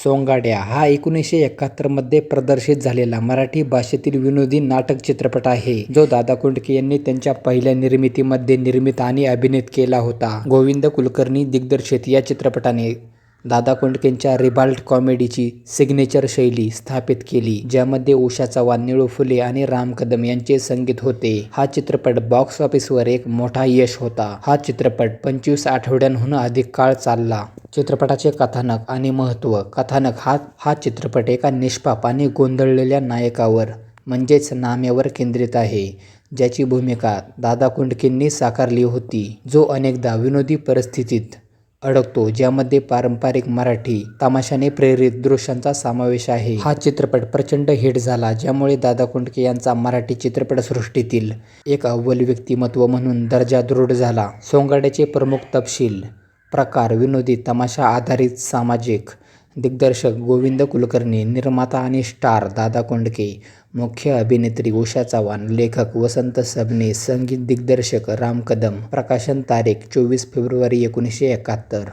सोंगाड्या हा 1971 मध्ये प्रदर्शित झालेला मराठी भाषेतील विनोदी नाटक चित्रपट आहे, जो दादा कोंडके यांनी त्यांच्या पहिल्या निर्मितीमध्ये निर्मित आणि अभिनीत केला होता. गोविंद कुलकर्णी दिग्दर्शित या चित्रपटाने दादा कोंडकेंच्या रिबाल्ट कॉमेडीची सिग्नेचर शैली स्थापित केली, ज्यामध्ये उषा चव्हाण, निळू फुले आणि राम कदम यांचे संगीत होते. हा चित्रपट बॉक्स ऑफिसवर एक मोठा यश होता. हा चित्रपट 25 आठवड्यांहून अधिक काळ चालला. चित्रपटाचे कथानक आणि महत्त्व. कथानक. हा चित्रपट एका निष्पाप आणि गोंधळलेल्या नायकावर म्हणजेच नाम्यावर केंद्रित आहे, ज्याची भूमिका दादा कोंडकेंनी साकारली होती, जो अनेकदा विनोदी परिस्थितीत अडकतो, ज्यामध्ये पारंपरिक मराठी तमाशाने प्रेरित दृश्यांचा समावेश आहे. हा चित्रपट प्रचंड हिट झाला, ज्यामुळे दादा कोंडके यांचा मराठी चित्रपटसृष्टीतील एक अव्वल व्यक्तिमत्व म्हणून दर्जा दृढ झाला. सोंगाड्याचे प्रमुख तपशील. प्रकार. विनोदी तमाशा आधारित सामाजिक. दिग्दर्शक गोविंद कुलकर्णी. निर्माता आणि स्टार दादा कोंडके. मुख्य अभिनेत्री उषा चव्हाण. लेखक वसंत सबनीस. संगीत दिग्दर्शक राम कदम. प्रकाशन तारीख 24 फेब्रुवारी 1971.